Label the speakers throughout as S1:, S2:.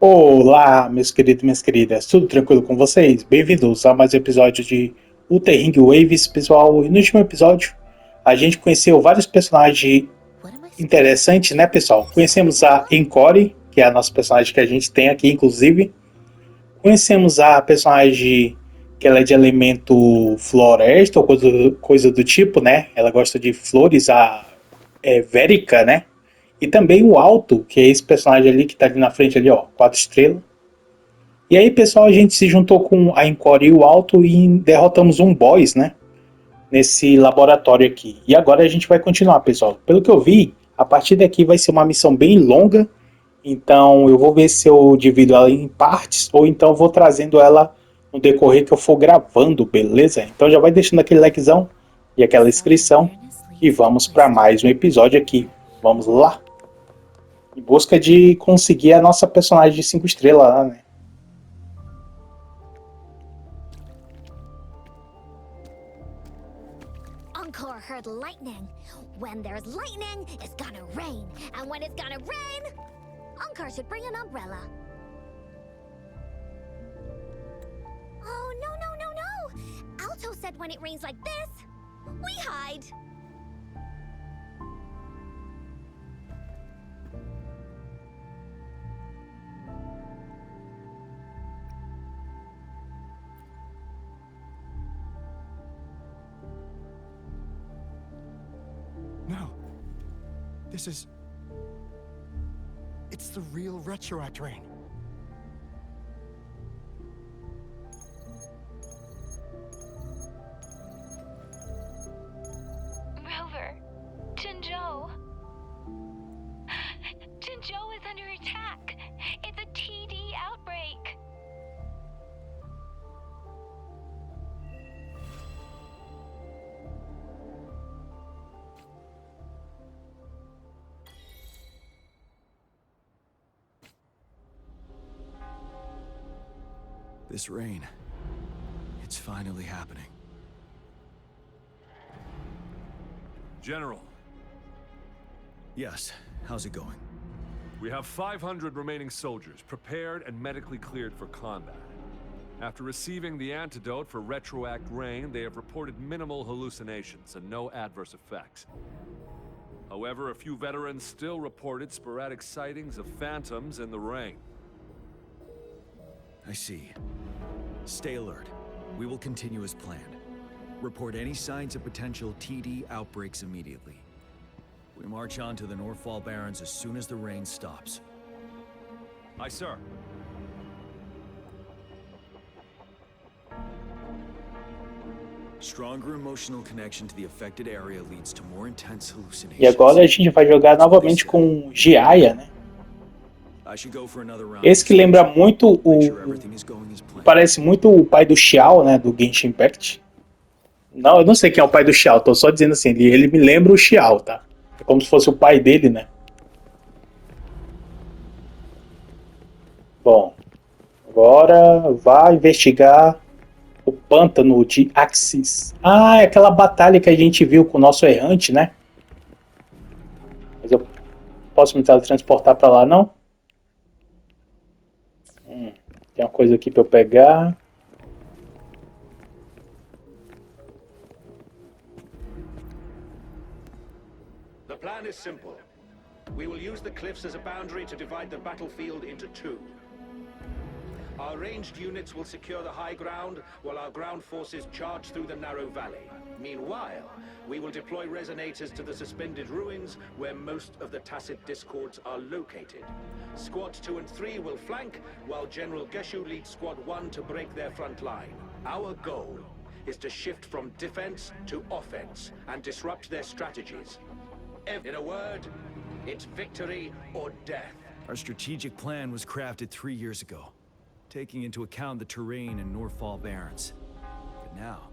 S1: Olá, meus queridos e minhas queridas, tudo tranquilo com vocês? Bem-vindos a mais um episódio de WUTHERINGWAVES, pessoal. E no último episódio, a gente conheceu vários personagens interessantes, né, pessoal? Conhecemos a Encore, que é a nossa personagem que a gente tem aqui, inclusive. Conhecemos a personagem que ela é de elemento floresta ou coisa do tipo, né? Ela gosta de flores, a Verica, né? E também o Alto, que é esse personagem ali que tá ali na frente ali, ó, 4 estrelas. E aí, pessoal, a gente se juntou com a Encore e o Alto e derrotamos um boss, né? Nesse laboratório aqui. E agora a gente vai continuar, pessoal. Pelo que eu vi, a partir daqui vai ser uma missão bem longa. Então eu vou ver se eu divido ela em partes ou então vou trazendo ela no decorrer que eu for gravando, beleza? Então já vai deixando aquele likezão e aquela inscrição e vamos para mais um episódio aqui. Vamos lá? Em busca de conseguir a nossa personagem de 5 estrelas lá, né?
S2: Encore heard lightning. When there's lightning, it's gonna rain. And when it's gonna rain, Encore should bring an umbrella. Oh, no. Alto said when it rains like this, we hide.
S3: No. It's the real retroact rain.
S4: Rover, Jinzhou. Jinzhou is under attack. It's a TD outbreak.
S3: This rain, it's finally happening.
S5: General,
S3: Yes, how's it going?
S5: we have 500 remaining soldiers prepared and medically cleared for combat. After receiving the antidote for retroact rain, they have reported minimal hallucinations and no adverse effects. However, a few veterans still reported sporadic sightings of phantoms in the rain.
S3: I see. Stay alert. We will continue as planned. Report any signs of potential TD outbreaks immediately. We march on to the Northfall Barrens as soon as the rain stops.
S5: Aye, sir.
S3: Stronger emotional connection to the affected area leads to more intense hallucinations.
S1: E agora a gente vai jogar novamente com Jiaya, né?
S3: I should go for another round.
S1: Esse que lembra muito
S3: Make sure everything is going as planned.
S1: Parece muito o pai do Xiao, né? Do Genshin Impact. Não, eu não sei quem é o pai do Xiao, tô só dizendo assim, ele me lembra o Xiao, tá? É como se fosse o pai dele, né? Bom, agora vá investigar o pântano de Axis. Ah, é aquela batalha que a gente viu com o nosso Errante, né? Mas eu posso me teletransportar pra lá, não? Tem uma coisa aqui pra eu pegar.
S6: The plan is simple. We will use the cliffs as a boundary to divide the battlefield into two. Our ranged units will secure the high ground, while our ground forces charge through the narrow valley. Meanwhile, we will deploy resonators to the suspended ruins, where most of the tacit discords are located. Squad 2 and 3 will flank, while General Geshu leads Squad 1 to break their front line. Our goal is to shift from defense to offense, and disrupt their strategies. In a word, it's victory or death.
S3: Our strategic plan was crafted 3 years ago, taking into account the terrain in Northfall Barrens. But now,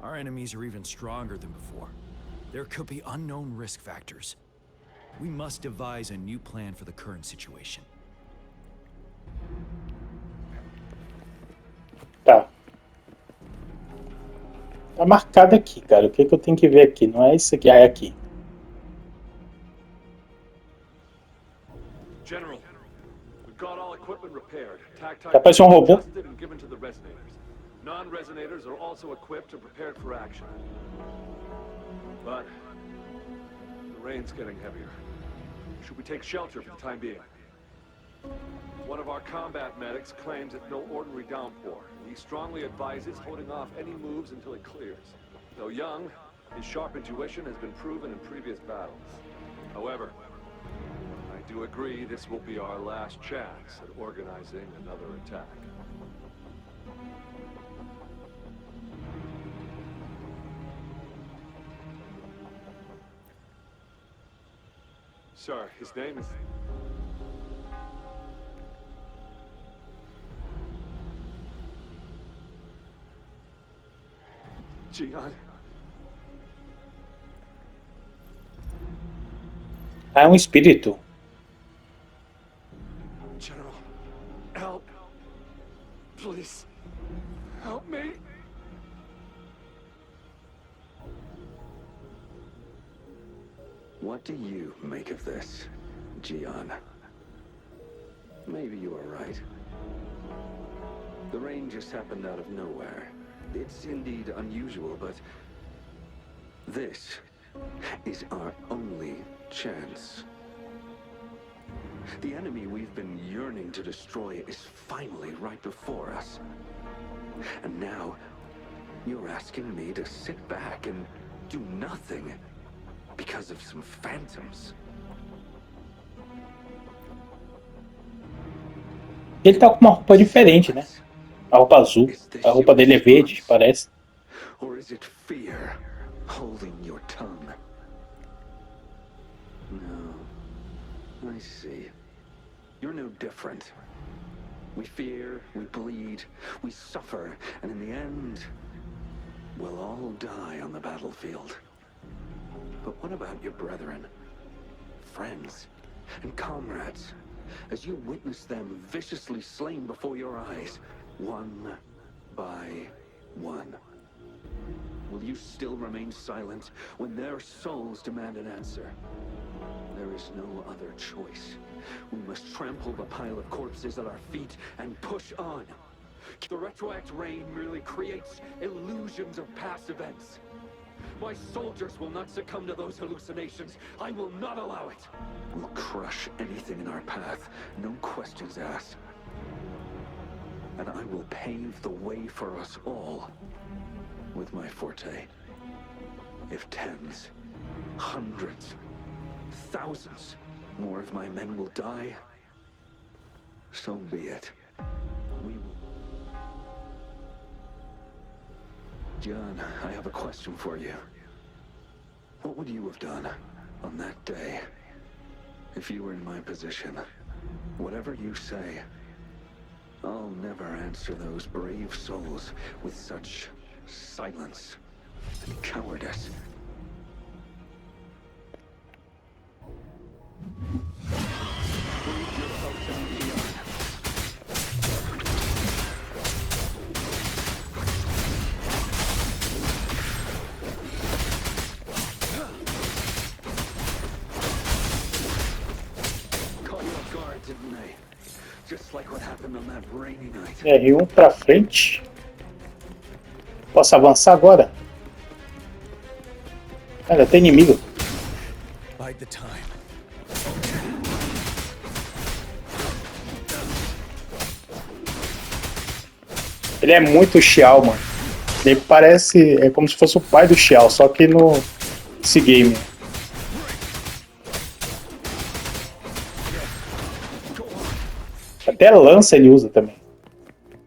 S3: our enemies are even stronger than before. There could be unknown risk factors. We must devise a new plan for the current situation.
S1: Tá. Tá marcado aqui, cara. O que eu tenho que ver aqui? Não é isso aqui. Ah, é aqui.
S5: General, we've got all equipment repaired,
S1: Tá parecendo um robô.
S5: adjusted and given to the resonators. Non-resonators are also equipped and prepared for action. But the rain's getting heavier. Should we take shelter for the time being? One of our combat medics claims it's no ordinary downpour. He strongly advises holding off any moves until it clears. Though young, his sharp intuition has been proven in previous battles. However, I do agree this will be our last chance at organizing another attack. Sir, his name is... Jian.
S1: Ah, é um espírito.
S5: General, help. Please, help me.
S6: What do you make of this, Jian? Maybe you are right. The rain just happened out of nowhere. It's indeed unusual, but this is our only chance. The enemy we've been yearning to destroy is finally right before us. And now, you're asking me to sit back and do nothing because of some phantoms.
S1: Ele tá com uma roupa diferente, né? A roupa azul. A roupa dele é verde, parece.
S6: Or is it fear holding your tongue? No. I see. You're no different. We fear, we bleed, we suffer, and in the end, we'll all die on the battlefield. But what about your brethren, friends, and comrades? As you witness them viciously slain before your eyes, one by one. Will you still remain silent when their souls demand an answer? There is no other choice. We must trample the pile of corpses at our feet and push on. The retroact rain merely creates illusions of past events. My soldiers will not succumb to those hallucinations. I will not allow it. We'll crush anything in our path, no questions asked. And I will pave the way for us all with my forte. If tens, hundreds, thousands more of my men will die, so be it. We will... John, I have a question for you. What would you have done on that day if you were in my position? Whatever you say, I'll never answer those brave souls with such silence and cowardice.
S1: R1 pra frente. Posso avançar agora? Cara, tem inimigo.
S3: Bide the time.
S1: Ele é muito Xiao, mano. Ele parece... É como se fosse o pai do Xiao, só que no... Esse game. Até lança ele usa também.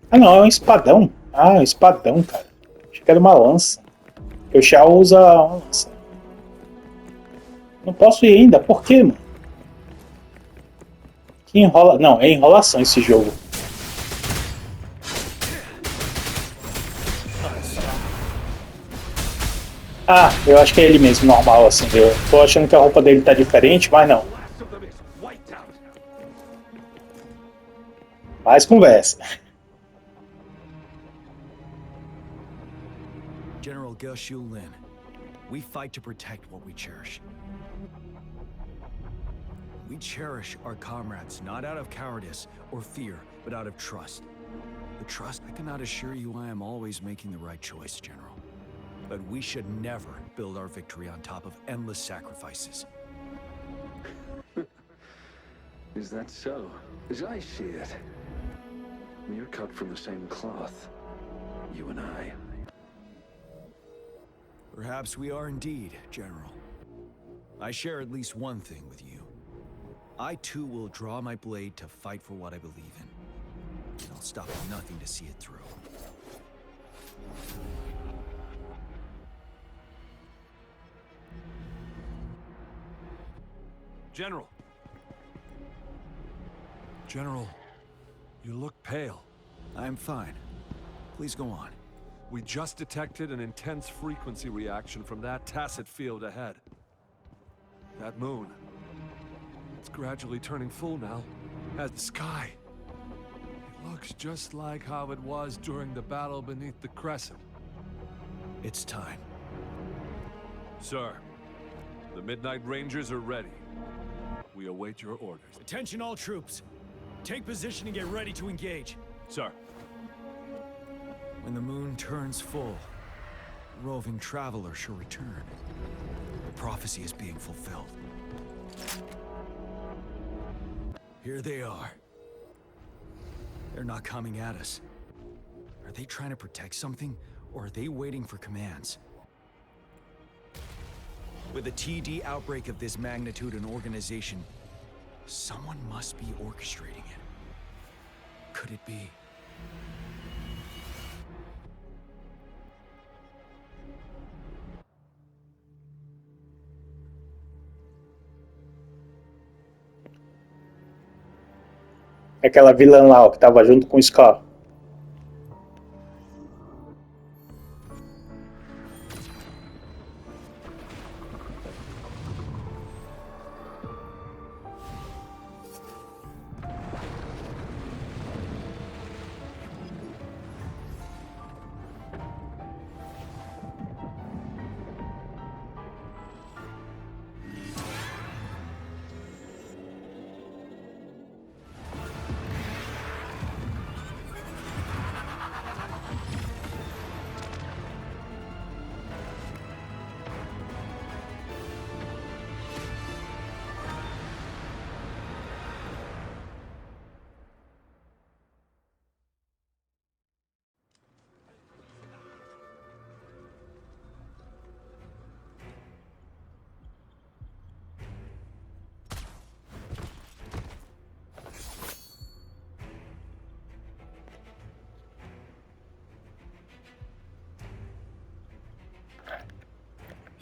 S1: Ah não, é um espadão. Ah, é um espadão, cara. Achei que era uma lança. O Xiao usa uma lança. Não posso ir ainda, por quê, mano? Que enrola... Não, é enrolação esse jogo. Ah, eu acho que é ele mesmo, normal, assim. Eu tô achando que a roupa dele tá diferente, mas não. Mais conversa.
S3: General Geshu Lin, we fight to protect what we cherish. We cherish our comrades not out of cowardice or fear, but out of trust. The trust, I cannot assure you I am always making the right choice, General. But we should never build our victory on top of endless sacrifices.
S7: Is that so? As I see it, we're cut from the same cloth, you and I.
S3: Perhaps we are indeed, General. I share at least one thing with you. I too will draw my blade to fight for what I believe in. And I'll stop at nothing to see it through.
S5: General. General, you look pale.
S3: I'm fine. Please go on.
S5: We just detected an intense frequency reaction from that tacit field ahead. That moon. It's gradually turning full now. As the sky. It looks just like how it was during the battle beneath the crescent.
S3: It's time.
S5: Sir, the Midnight Rangers are ready. We await your orders.
S3: Attention all troops. Take position and get ready to engage.
S5: Sir.
S3: When the moon turns full, the roving traveler shall return. The prophecy is being fulfilled. Here they are. They're not coming at us. Are they trying to protect something, or are they waiting for commands? With a TD outbreak of this magnitude and organization, someone must be orchestrating it. Could it be?
S1: Aquela vilã lá, ó, que tava junto com o Scar.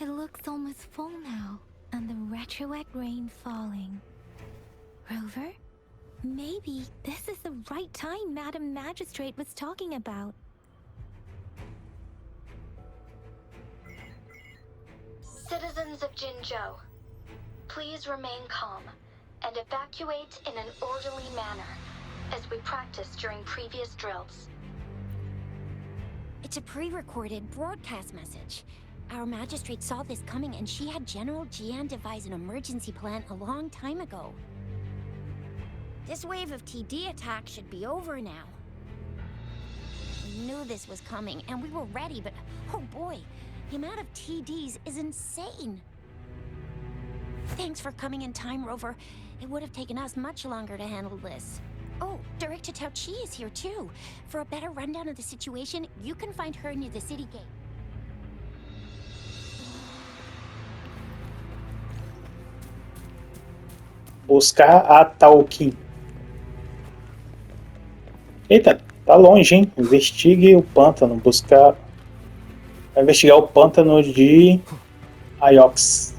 S2: It looks almost full now, and the retroact rain falling. Rover? Maybe this is the right time Madam Magistrate was talking about.
S4: Citizens of Jinzhou, please remain calm and evacuate in an orderly manner, as we practiced during previous drills.
S2: It's a pre-recorded broadcast message. Our magistrate saw this coming and she had General Jian devise an emergency plan a long time ago. This wave of TD attacks should be over now. We knew this was coming and we were ready, but oh boy, the amount of TDs is insane. Thanks for coming in time, Rover. It would have taken us much longer to handle this. Oh, Director Tao Chi is here too. For a better rundown of the situation, you can find her near the city gate.
S1: Buscar a Talkin. Eita, tá longe, hein? Investigue o pântano. Buscar. Vai investigar o pântano de Iox.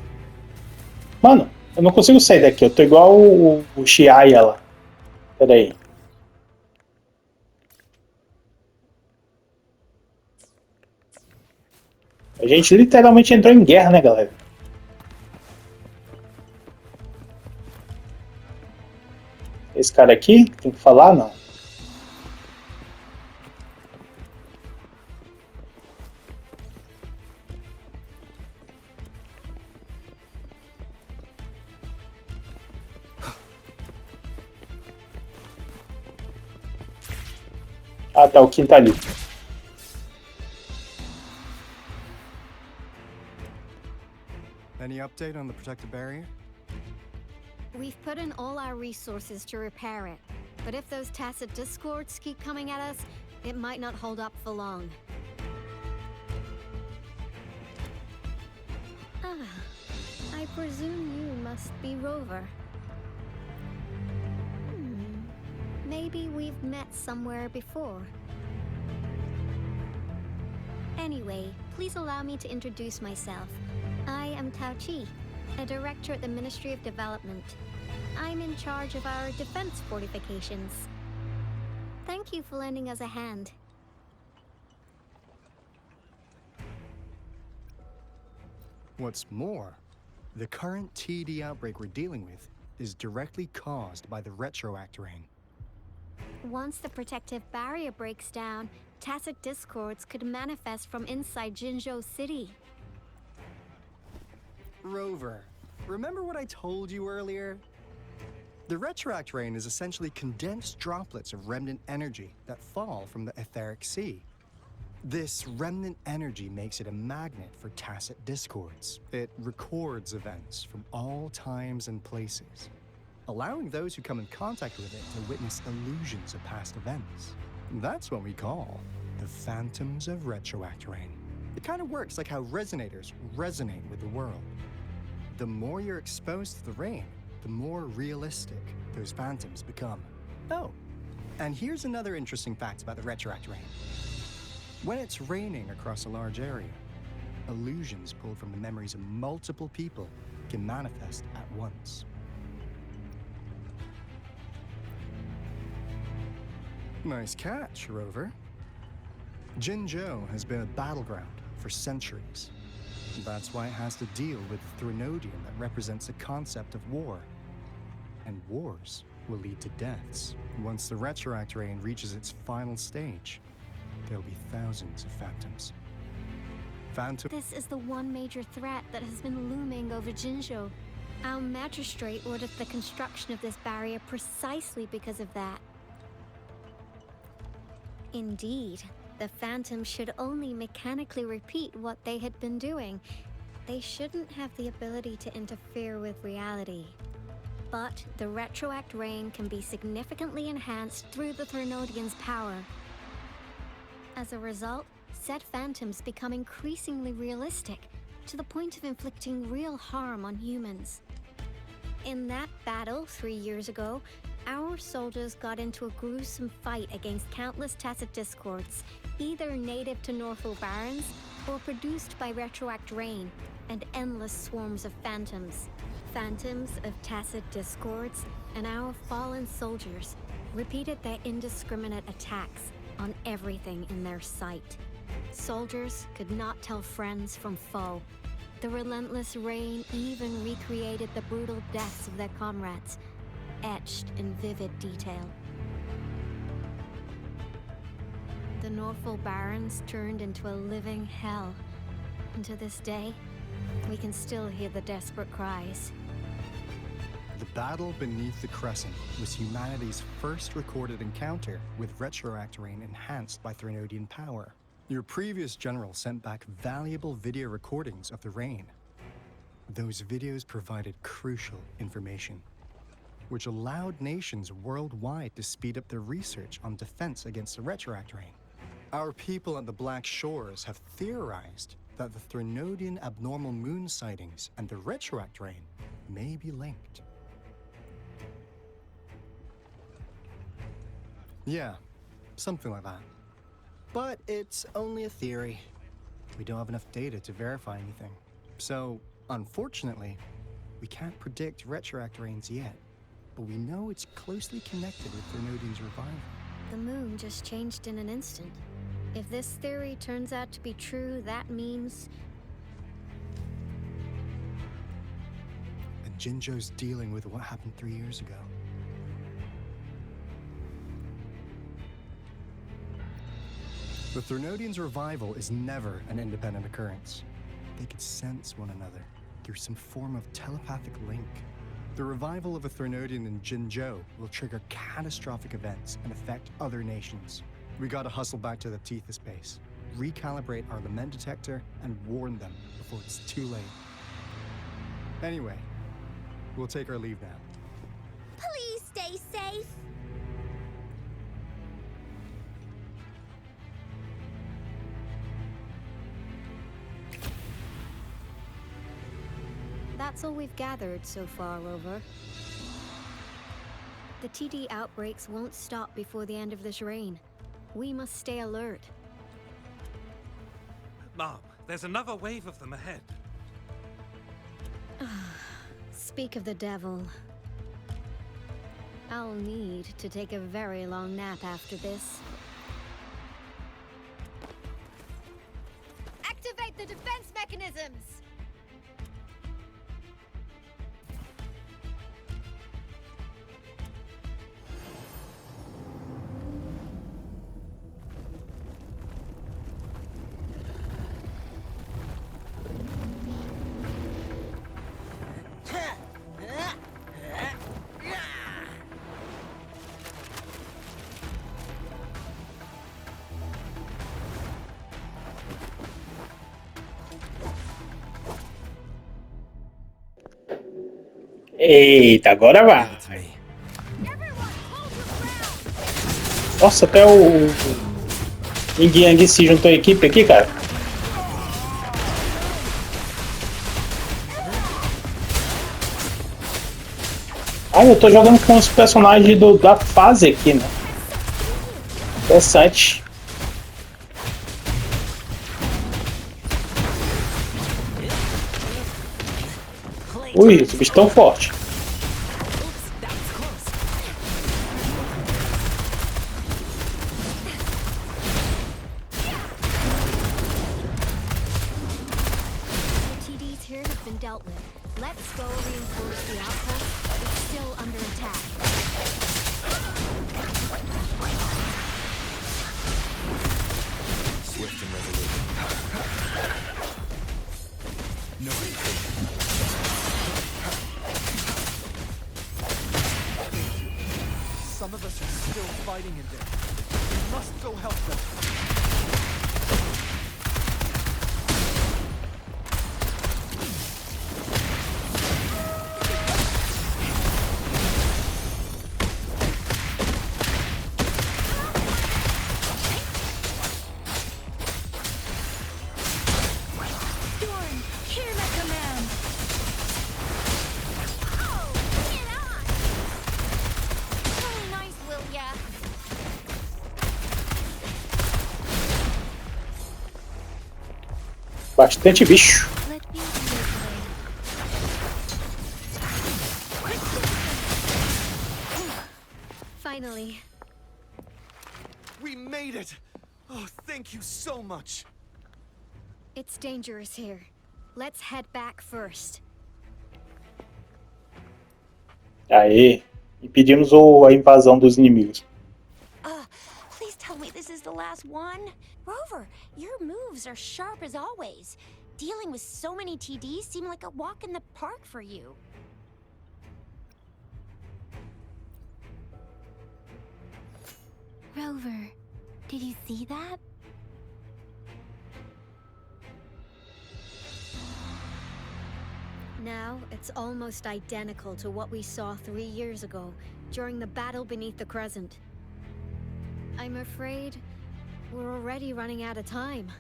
S1: Mano, eu não consigo sair daqui. Eu tô igual o Shiaya lá. Pera aí. A gente literalmente entrou em guerra, né, galera? Esse cara aqui, tem que falar, não. Ah, tá, o Kim tá ali.
S8: Any update on the protective barrier?
S2: We've put in all our resources to repair it, but if those tacit discords keep coming at us, it might not hold up for long. I presume you must be Rover. Maybe we've met somewhere before. Anyway, please allow me to introduce myself. I am Tao Chi, a director at the Ministry of Development. I'm in charge of our defense fortifications. Thank you for lending us a hand.
S8: What's more, the current TD outbreak we're dealing with is directly caused by the retroact rain.
S2: Once the protective barrier breaks down, tacit discords could manifest from inside Jinzhou City.
S8: Rover, remember what I told you earlier? The retroact rain is essentially condensed droplets of remnant energy that fall from the etheric sea. This remnant energy makes it a magnet for tacit discords. It records events from all times and places, allowing those who come in contact with it to witness illusions of past events. That's what we call the phantoms of retroact rain. It kind of works like how resonators resonate with the world. The more you're exposed to the rain, the more realistic those phantoms become. Oh, and here's another interesting fact about the retroact rain. When it's raining across a large area, illusions pulled from the memories of multiple people can manifest at once. Nice catch, Rover. Jinzhou has been a battleground for centuries. That's why it has to deal with the Threnodian that represents the concept of war. And wars will lead to deaths. Once the retroact rain reaches its final stage, there'll be thousands of phantoms.
S2: This is the one major threat that has been looming over Jinzhou. Our magistrate ordered the construction of this barrier precisely because of that. Indeed, the phantoms should only mechanically repeat what they had been doing. They shouldn't have the ability to interfere with reality. But the retroact rain can be significantly enhanced through the Threnodian's power. As a result, said phantoms become increasingly realistic, to the point of inflicting real harm on humans. In that battle 3 years ago, our soldiers got into a gruesome fight against countless tacit discords, either native to Northwell Barrens or produced by retroact rain and endless swarms of phantoms. Phantoms of tacit discords and our fallen soldiers repeated their indiscriminate attacks on everything in their sight. Soldiers could not tell friends from foe. The relentless rain even recreated the brutal deaths of their comrades, etched in vivid detail. The Northwell Barrens turned into a living hell, and to this day, we can still hear the desperate cries.
S8: The battle beneath the Crescent was humanity's first recorded encounter with retroact rain enhanced by Threnodian power. Your previous general sent back valuable video recordings of the rain. Those videos provided crucial information, which allowed nations worldwide to speed up their research on defense against the retroact rain. Our people at the Black Shores have theorized that the Threnodian abnormal moon sightings and the retroact rain may be linked. Yeah, something like that. But it's only a theory. We don't have enough data to verify anything. So, unfortunately, we can't predict retroact rains yet. But we know it's closely connected with Threnodian's revival.
S2: The moon just changed in an instant. If this theory turns out to be true, that means...
S8: And Jinzhou's dealing with what happened 3 years ago. The Threnodian's revival is never an independent occurrence. They could sense one another through some form of telepathic link. The revival of a Threnodian in Jinzhou will trigger catastrophic events and affect other nations. We gotta hustle back to the Tethys base, recalibrate our lament detector, and warn them before it's too late. Anyway, we'll take our leave now.
S2: Please stay safe. That's all we've gathered so far, Rover. The TD outbreaks won't stop before the end of this reign. We must stay alert.
S9: Mom, there's another wave of them ahead.
S2: Speak of the devil. I'll need to take a very long nap after this. Activate the defense mechanisms!
S1: Eita, agora vai. Nossa, até o Ying Yang se juntou à equipe aqui, cara. Ah, eu tô jogando com os personagens da fase aqui, né? Interessante. Ui, os bichos tão fortes.
S2: TDs here have been dealt with. Let's go reinforce the outpost. It's still under attack.
S3: Swift and resolute. No hesitation.
S9: Some of us are still fighting in there. We must go help them.
S1: Bastante bicho.
S2: Finally.
S9: We made it! Oh, thank you so much.
S2: It's dangerous here. Let's head back first.
S1: Aê, impedimos a invasão dos inimigos.
S2: Please tell me this is the last one. Rover, your moves are sharp as always. Dealing with so many TDs seemed like a walk in the park for you. Rover, did you see that? Now, it's almost identical to what we saw 3 years ago, during the battle beneath the Crescent. I'm afraid we're already running out of time.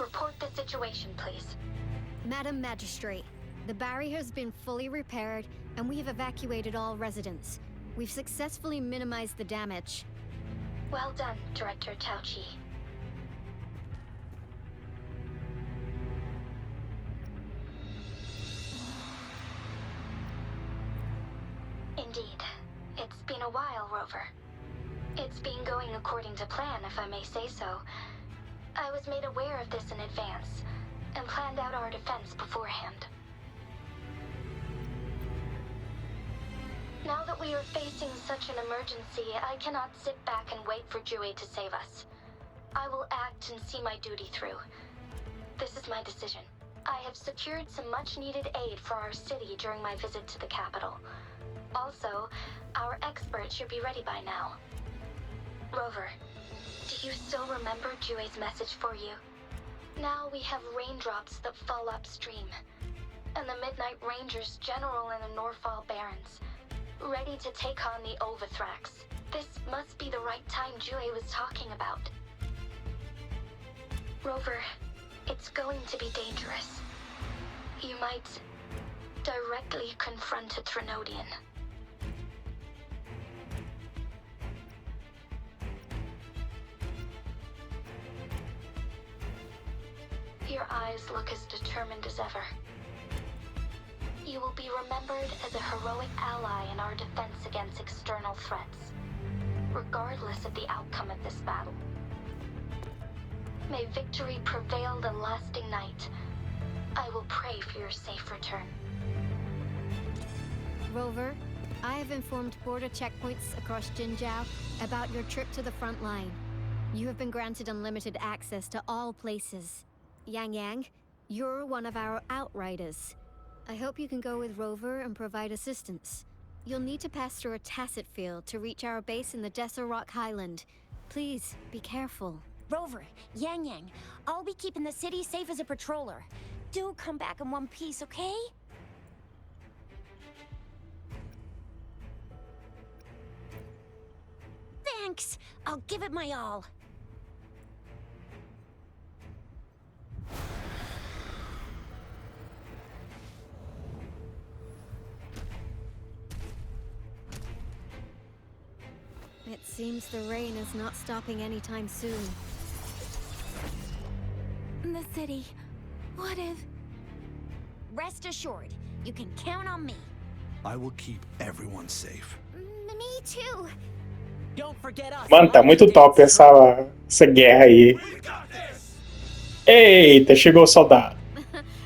S4: Report the situation, please.
S2: Madam Magistrate, the barrier has been fully repaired, and we have evacuated all residents. We've successfully minimized the damage.
S4: Well done, Director Tauchi. Indeed. It's been a while, Rover. It's been going according to plan, if I may say so. I was made aware of this in advance, and planned out our defense beforehand. Now that we are facing such an emergency, I cannot sit back and wait for Jue to save us. I will act and see my duty through. This is my decision. I have secured some much-needed aid for our city during my visit to the capital. Also, our expert should be ready by now. Rover, do you still remember Jue's message for you? Now we have raindrops that fall upstream, and the Midnight Rangers general in the Norfall Barrens, ready to take on the Overthrax. This must be the right time Jue was talking about. Rover, it's going to be dangerous. You might directly confront a Trinodian. Your eyes look as determined as ever. You will be remembered as a heroic ally in our defense against external threats, regardless of the outcome of this battle. May victory prevail the lasting night. I will pray for your safe return.
S2: Rover, I have informed border checkpoints across Jinzhou about your trip to the front line. You have been granted unlimited access to all places. Yang Yang, you're one of our outriders. I hope you can go with Rover and provide assistance. You'll need to pass through a tacit field to reach our base in the Desert Rock Highland. Please, be careful. Rover, Yang Yang, I'll be keeping the city safe as a patroller. Do come back in one piece, okay? Thanks! I'll give it my all. It seems the rain is not stopping anytime soon. The city. What if... Rest assured, you can count on me.
S3: I will keep everyone safe.
S2: Me too.
S9: Don't forget us.
S1: Mano, tá muito top essa guerra aí. Eita, chegou o soldado.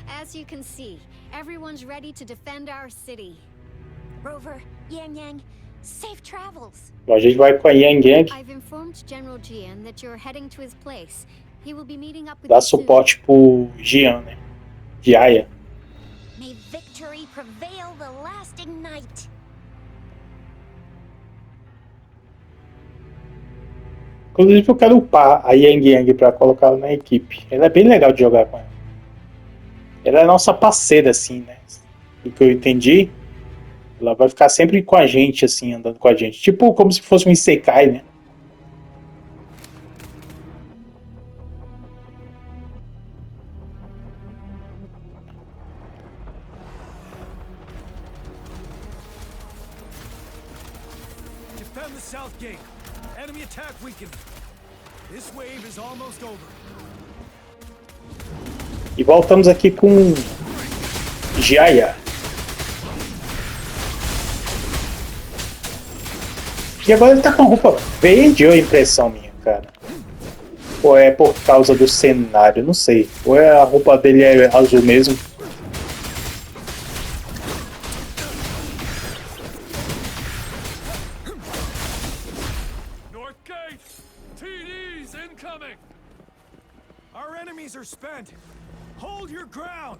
S2: As you can see, everyone's ready to defend our city. Rover, Yang Yang, safe travels.
S1: Bom, a gente vai com a Yang Yang.
S2: I've informed General Jian that you're heading to his place. He will be meeting up with
S1: Dar
S2: you soon.
S1: suporte pro Jian, né? Jiaya.
S2: May victory prevail the lasting night.
S1: Inclusive eu quero upar a Yang Yang pra colocá-la na equipe. Ela é bem legal de jogar com ela. Ela é nossa parceira, assim, né? Do que eu entendi, ela vai ficar sempre com a gente, assim, andando com a gente. Tipo, como se fosse um Isekai, né?
S3: Defend the south gate. Enemy attack weakened. This wave is almost over.
S1: E voltamos aqui com Jiaya. E agora ele tá com a roupa verde, ou é impressão minha, cara? Ou é por causa do cenário? Não sei. Ou é a roupa dele é azul mesmo?
S5: North Gate! TDs incoming!
S3: Our enemies are spent. Hold your ground.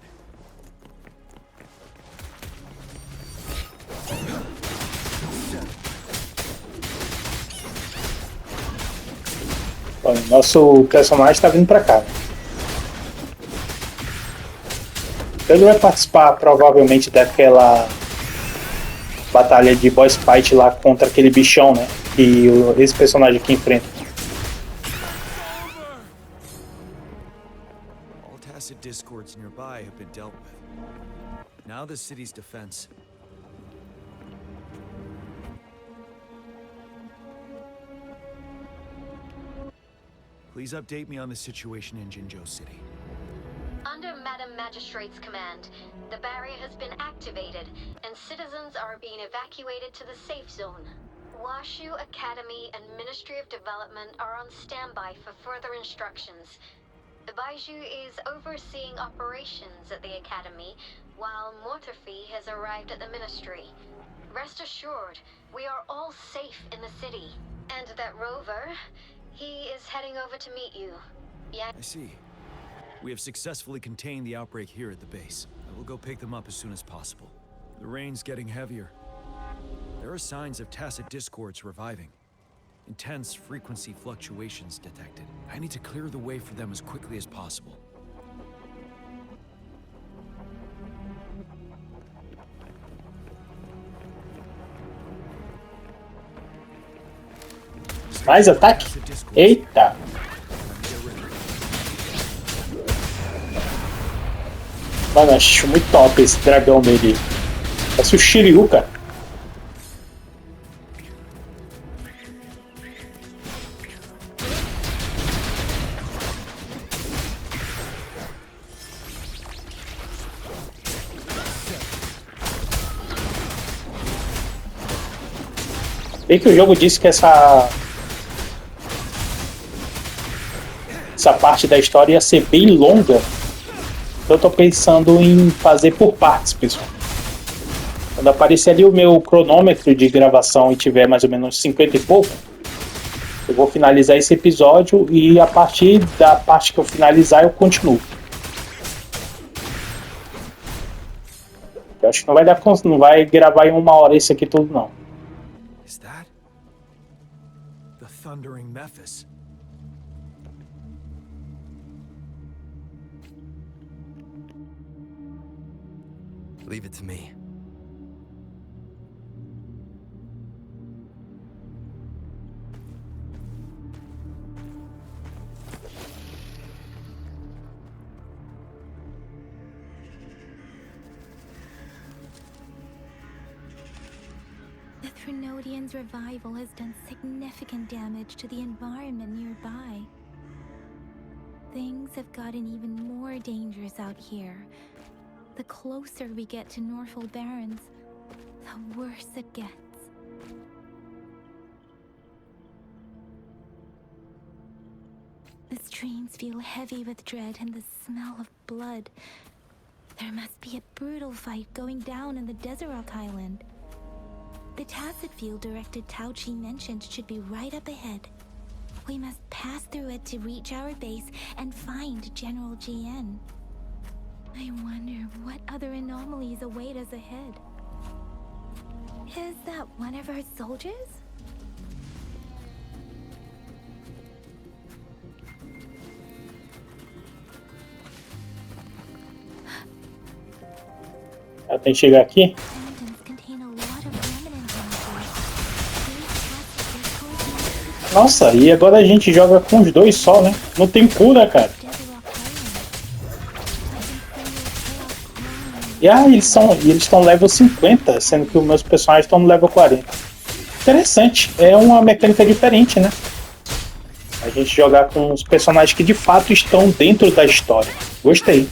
S1: Bom, nosso personagem tá vindo pra cá. Ele vai participar provavelmente daquela batalha de boss fight lá contra aquele bichão, né? Que esse personagem aqui enfrenta.
S3: All tacit discords nearby have been dealt with. Now the city's defense. Please update me on the situation in Jinzhou City.
S4: Under Madam Magistrate's command, the barrier has been activated, and citizens are being evacuated to the safe zone. Washu Academy and Ministry of Development are on standby for further instructions. The Baiju is overseeing operations at the Academy, while Mortarfi has arrived at the Ministry. Rest assured, we are all safe in the city. And that Rover, he is heading over to meet you. Yeah.
S3: I see. We have successfully contained the outbreak here at the base. I will go pick them up as soon as possible. The rain's getting heavier. There are signs of tacit discords reviving. Intense frequency fluctuations detected. I need to clear the way for them as quickly as possible.
S1: Mais ataque? Eita! Mano, acho muito top esse dragão dele. Parece o Shiryu, cara. Bem que o jogo disse que essa parte da história ia ser bem longa. Então eu tô pensando em fazer por partes, pessoal. Quando aparecer ali o meu cronômetro de gravação e tiver mais ou menos 50 e pouco, eu vou finalizar esse episódio e a partir da parte que eu finalizar eu continuo. Eu acho que não vai gravar em 1 hora isso aqui tudo não.
S3: Is that the thundering Memphis?
S9: Leave it to me.
S2: The Threnodian's revival has done significant damage to the environment nearby. Things have gotten even more dangerous out here. The closer we get to Norfolk Barrens, the worse it gets. The streams feel heavy with dread and the smell of blood. There must be a brutal fight going down in the Desert Island. The tacit field directed Tao Chi mentioned should be right up ahead. We must pass through it to reach our base and find General GN. I wonder what other anomalies await us ahead. Is that one of our soldiers?
S1: Ela tem que chegar aqui.
S2: Mountains contain a lot of remnant energies.
S1: Nossa, e agora a gente joga com os dois só, né? Não tem cura, cara. E eles estão level 50, sendo que os meus personagens estão no level 40. Interessante, é uma mecânica diferente, né? A gente jogar com os personagens que de fato estão dentro da história. Gostei.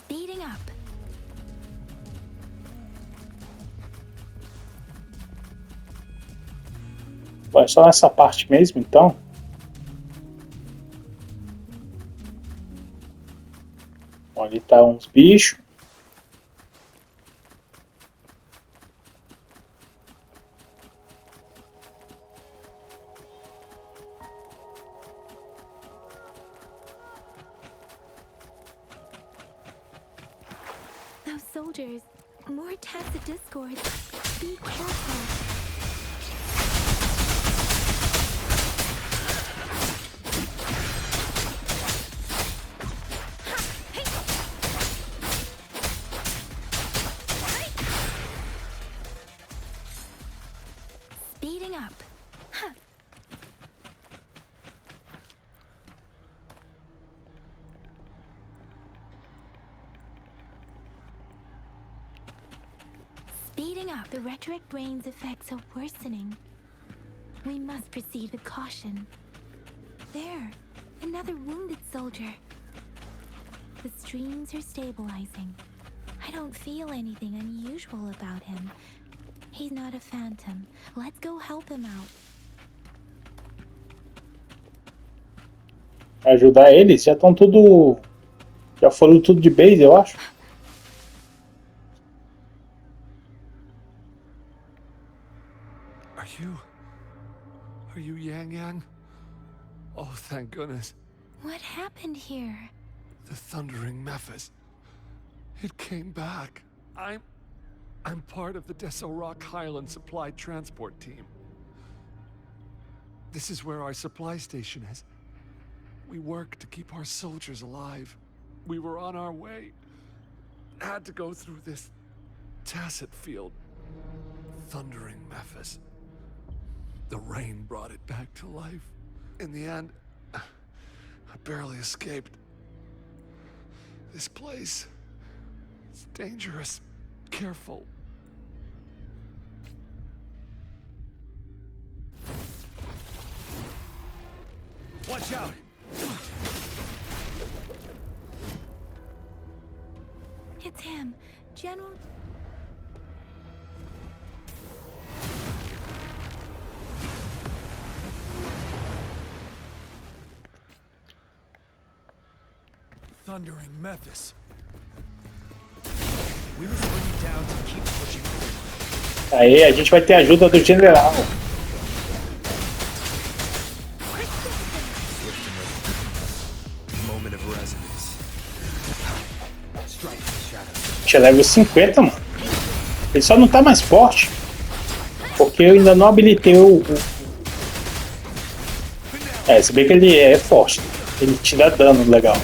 S2: Speeding up.
S1: Vai só nessa parte mesmo, então. Bom, ali tá uns bichos.
S2: Those soldiers, more tacit discords. Be careful. Speeding up. Speeding up. The rhetoric brain's effects are worsening. We must proceed with caution. There, another wounded soldier. The streams are stabilizing. I don't feel anything unusual about him. He's not a phantom. Let's go help him out.
S1: Ajudar eles? Já estão tudo... Já foram tudo de base, eu acho.
S5: Are you Yang Yang? Oh, thank goodness.
S2: What happened here?
S5: The thundering Mephis. It came back. I'm part of the Deso Rock Highland Supply Transport Team. This is where our supply station is. We work to keep our soldiers alive. We were on our way. Had to go through this tacit field. Thundering Mephis. The rain brought it back to life. In the end, I barely escaped. This place is dangerous. Careful.
S3: Watch out!
S2: It's him, General.
S3: Thundering Mephis. We must bring it down to keep pushing.
S1: Aí a gente vai ter a ajuda do general.
S3: Moment of resonance. Strike the shadow.
S1: Já level 50, mano. Ele só não tá mais forte. Porque eu ainda não habilitei o... se bem que ele é forte. Ele te dá dano legal.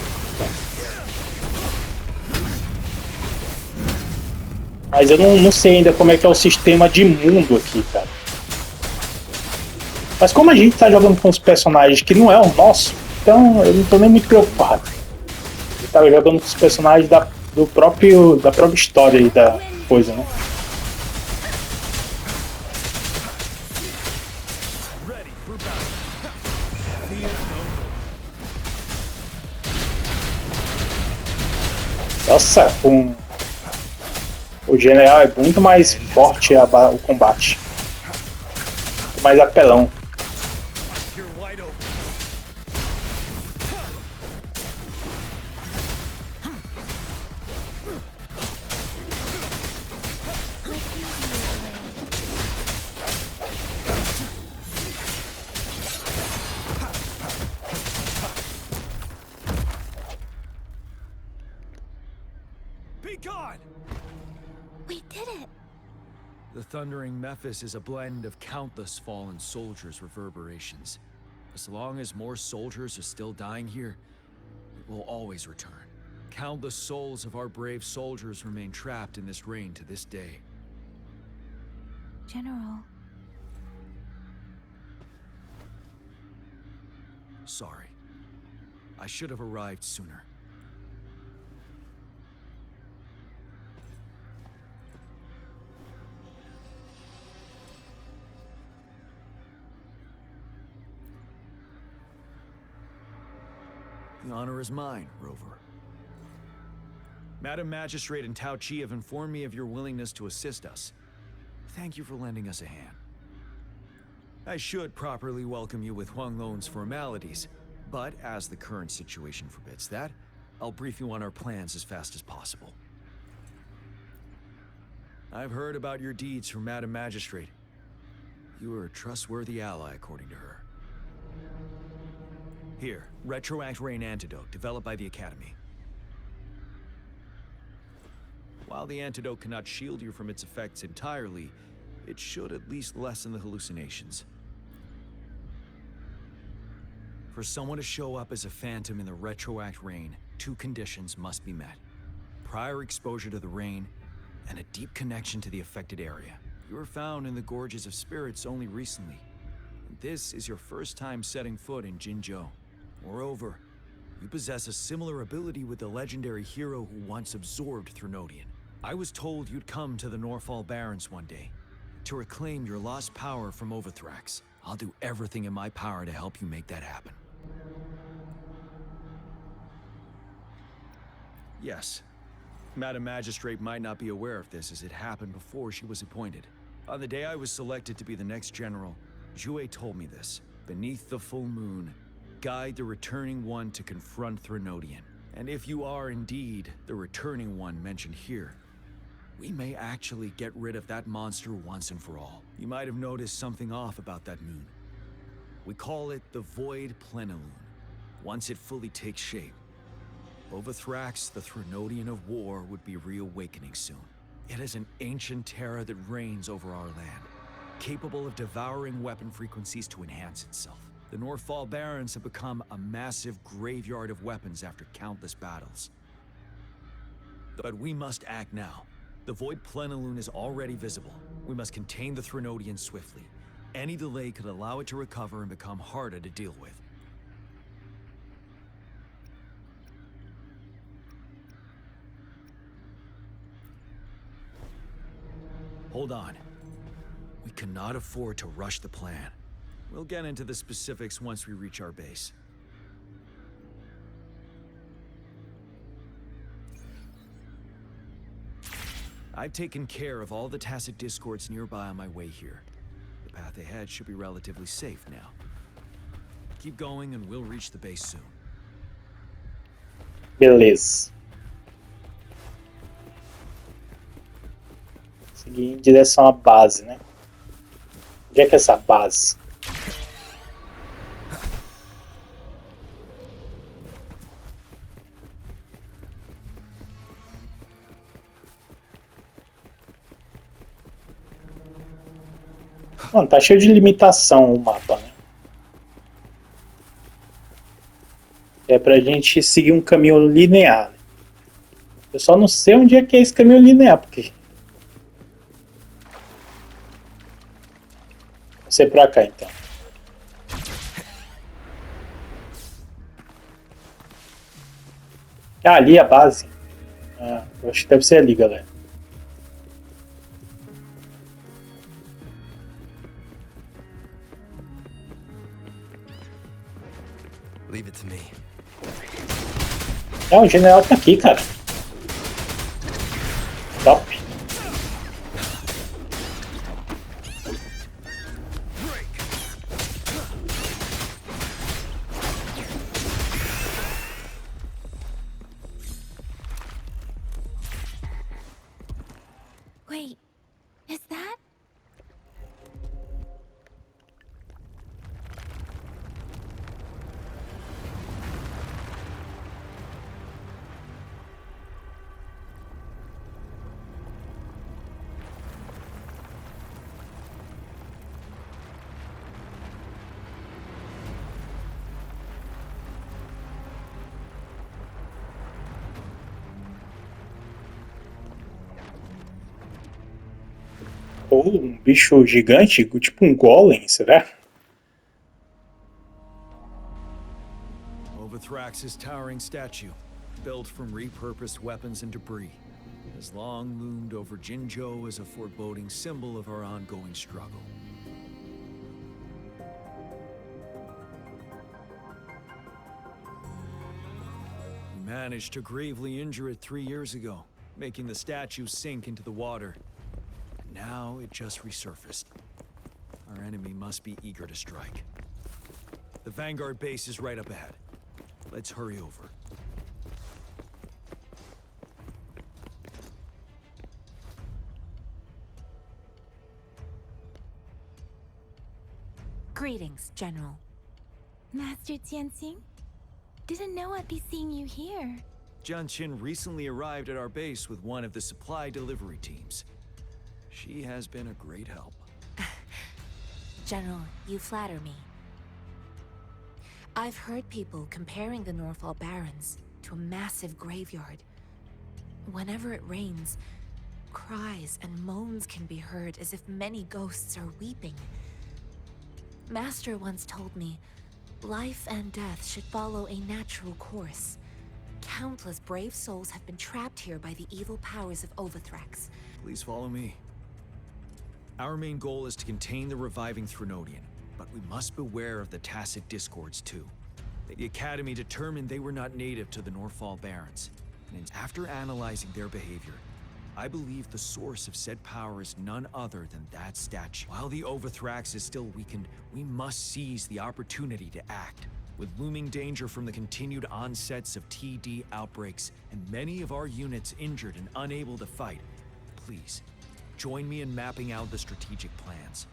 S1: Mas eu não sei ainda como é que é o sistema de mundo aqui, cara. Mas como a gente tá jogando com os personagens que não é o nosso, então eu não tô nem muito preocupado. Eu tava jogando com os personagens da própria história aí da coisa, né? Nossa, o general é muito mais forte o combate. Muito mais apelão.
S2: We did it!
S3: The Thundering Mephis is a blend of countless fallen soldiers' reverberations. As long as more soldiers are still dying here, it will always return. Countless souls of our brave soldiers remain trapped in this rain to this day.
S2: General.
S3: Sorry. I should have arrived sooner. The honor is mine, Rover. Madam Magistrate and Tao Chi have informed me of your willingness to assist us. Thank you for lending us a hand. I should properly welcome you with Huang Lon's formalities, but as the current situation forbids that, I'll brief you on our plans as fast as possible. I've heard about your deeds from Madam Magistrate. You are a trustworthy ally, according to her. Here, Retroact Rain Antidote, developed by the Academy. While the antidote cannot shield you from its effects entirely, it should at least lessen the hallucinations. For someone to show up as a phantom in the Retroact Rain, two conditions must be met. Prior exposure to the rain, and a deep connection to the affected area. You were found in the Gorges of Spirits only recently. This is your first time setting foot in Jinzhou. Moreover, you possess a similar ability with the legendary hero who once absorbed Threnodian. I was told you'd come to the Norfall Barrens one day, to reclaim your lost power from Overthrax. I'll do everything in my power to help you make that happen. Yes, Madam Magistrate might not be aware of this as it happened before she was appointed. On the day I was selected to be the next general, Jue told me this. Beneath the full moon, guide the returning one to confront Threnodian. And if you are indeed the returning one mentioned here, we may actually get rid of that monster once and for all. You might have noticed something off about that moon. We call it the Void Plenilune. Once it fully takes shape, Overthrax, the Threnodian of War, would be reawakening soon. It is an ancient terror that reigns over our land, capable of devouring weapon frequencies to enhance itself. The Northfall Barrens have become a massive graveyard of weapons after countless battles. But we must act now. The Void Plenilune is already visible. We must contain the Threnodian swiftly. Any delay could allow it to recover and become harder to deal with. Hold on. We cannot afford to rush the plan. We'll get into the specifics once we reach our base. I've taken care of all the tacit discords nearby on my way here. The path ahead should be relatively safe now. Keep going and we'll reach the base soon.
S1: Beleza. Seguir em direção à base, né? Onde é que é essa base? Mano, tá cheio de limitação o mapa, né? É pra gente seguir um caminho linear. Eu só não sei onde é que é esse caminho linear, porque... Vou ser pra cá, então. Ah, ali a base. Ah, eu acho que deve ser ali, galera.
S9: Leave it to me.
S1: O general tá aqui, cara. Top.
S2: Wait, is that?
S1: Ou um bicho gigante, tipo um golem, será?
S3: Overthrax's towering statue, built from repurposed weapons and debris, has long loomed over Jinzhou as a foreboding symbol of our ongoing struggle. We managed to gravely injure it 3 years ago, making the statue sink into the water. Now it just resurfaced. Our enemy must be eager to strike. The Vanguard base is right up ahead. Let's hurry over.
S2: Greetings, General. Master Tianxing? Didn't know I'd be seeing you here.
S3: Jianqin recently arrived at our base with one of the supply delivery teams. She has been a great help.
S2: General, you flatter me. I've heard people comparing the Northfall Barrens to a massive graveyard. Whenever it rains, cries and moans can be heard as if many ghosts are weeping. Master once told me, life and death should follow a natural course. Countless brave souls have been trapped here by the evil powers of Overthrax.
S3: Please follow me. Our main goal is to contain the reviving Threnodian, but we must beware of the tacit discords too. The Academy determined they were not native to the Northfall Barrens. And after analyzing their behavior, I believe the source of said power is none other than that statue. While the Overthrax is still weakened, we must seize the opportunity to act. With looming danger from the continued onsets of TD outbreaks and many of our units injured and unable to fight, please, join me in mapping out the strategic plans.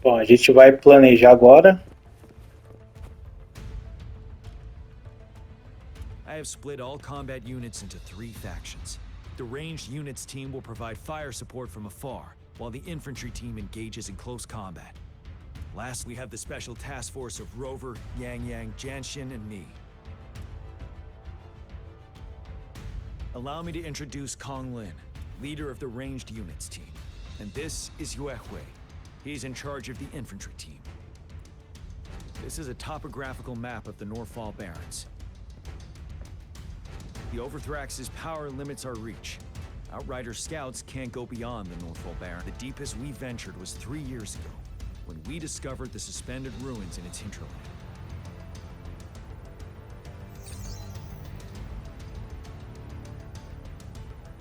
S1: Bom, a gente vai planejar agora.
S3: I have split all combat units into 3 factions. The ranged units team will provide fire support from afar, while the infantry team engages in close combat. Last, we have the special task force of Rover, Yang Yang, Janshin, and me. Allow me to introduce Kong Lin, leader of the ranged units team. And this is Yue Hui. He's in charge of the infantry team. This is a topographical map of the Norfall Barrens. The Overthrax's power limits our reach. Outrider scouts can't go beyond the Norfall Barren. The deepest we ventured was 3 years ago, when we discovered the suspended ruins in its hinterland.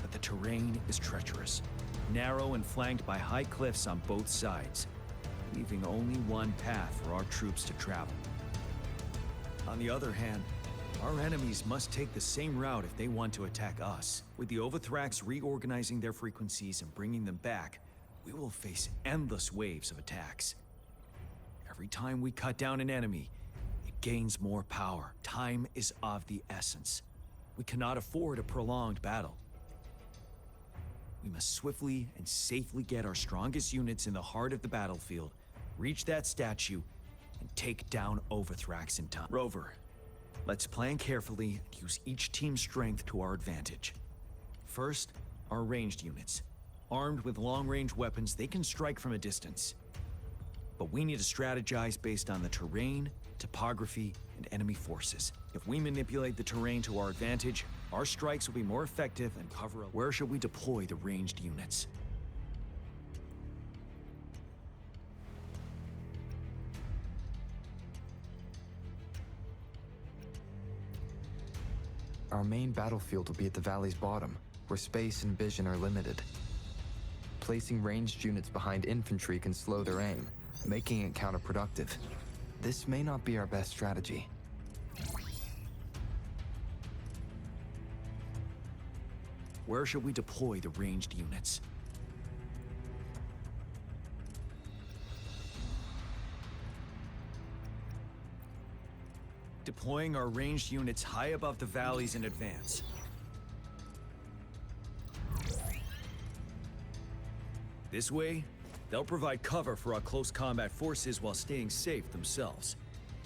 S3: But the terrain is treacherous, narrow and flanked by high cliffs on both sides, leaving only one path for our troops to travel. On the other hand, our enemies must take the same route if they want to attack us. With the Overthrax reorganizing their frequencies and bringing them back, we will face endless waves of attacks. Every time we cut down an enemy, it gains more power. Time is of the essence. We cannot afford a prolonged battle. We must swiftly and safely get our strongest units in the heart of the battlefield, reach that statue, and take down Overthrax in time. Rover, let's plan carefully and use each team's strength to our advantage. First, our ranged units. Armed with long-range weapons, they can strike from a distance. But we need to strategize based on the terrain, topography, and enemy forces. If we manipulate the terrain to our advantage, our strikes will be more effective and cover up. Where should we deploy the ranged units?
S10: Our main battlefield will be at the valley's bottom, where space and vision are limited. Placing ranged units behind infantry can slow their aim, making it counterproductive. This may not be our best strategy.
S3: Where should we deploy the ranged units? Deploying our ranged units high above the valleys in advance. This way, they'll provide cover for our close combat forces while staying safe themselves.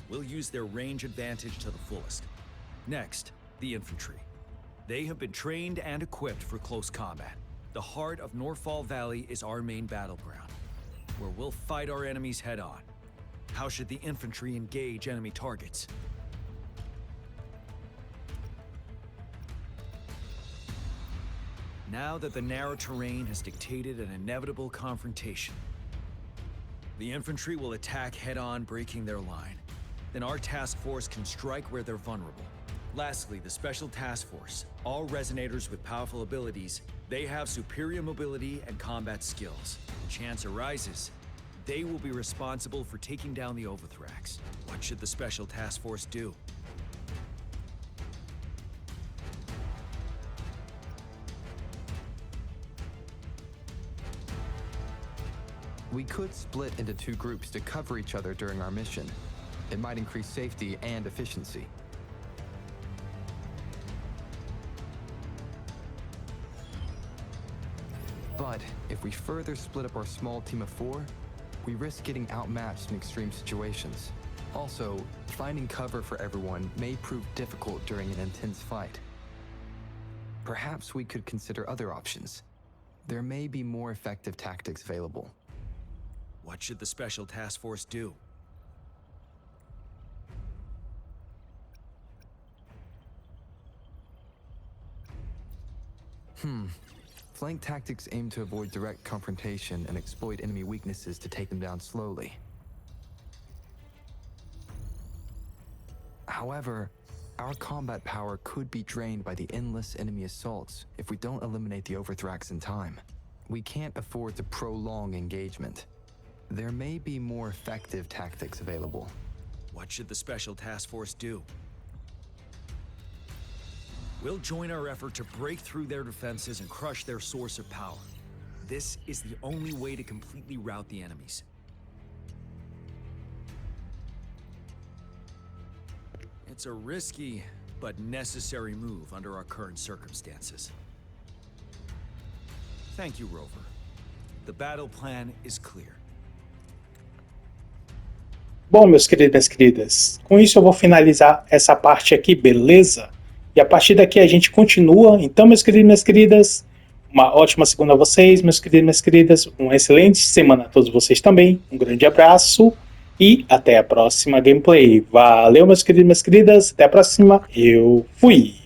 S3: We'll use their range advantage to the fullest. Next, the infantry. They have been trained and equipped for close combat. The heart of Norfall Valley is our main battleground, where we'll fight our enemies head-on. How should the infantry engage enemy targets? Now that the narrow terrain has dictated an inevitable confrontation, the infantry will attack head-on, breaking their line. Then our task force can strike where they're vulnerable. Lastly, the special task force. All resonators with powerful abilities, they have superior mobility and combat skills. The chance arises, they will be responsible for taking down the Overthrax. What should the special task force do?
S10: We could split into 2 groups to cover each other during our mission. It might increase safety and efficiency. But if we further split up our small team of 4, we risk getting outmatched in extreme situations. Also, finding cover for everyone may prove difficult during an intense fight. Perhaps we could consider other options. There may be more effective tactics available.
S3: What should the special task force do?
S10: Flank tactics aim to avoid direct confrontation and exploit enemy weaknesses to take them down slowly. However, our combat power could be drained by the endless enemy assaults if we don't eliminate the Overthrax in time. We can't afford to prolong engagement. There may be more effective tactics available.
S3: What should the Special Task Force do? We'll join our effort to break through their defenses and crush their source of power. This is the only way to completely rout the enemies. It's a risky but necessary move under our current circumstances. Thank you, Rover. The battle plan is clear.
S1: Bom, meus queridos e minhas queridas, com isso eu vou finalizar essa parte aqui, beleza? E a partir daqui a gente continua. Então, meus queridos e minhas queridas, uma ótima segunda a vocês, meus queridos e minhas queridas, uma excelente semana a todos vocês também, um grande abraço e até a próxima gameplay. Valeu, meus queridos e minhas queridas, até a próxima, eu fui!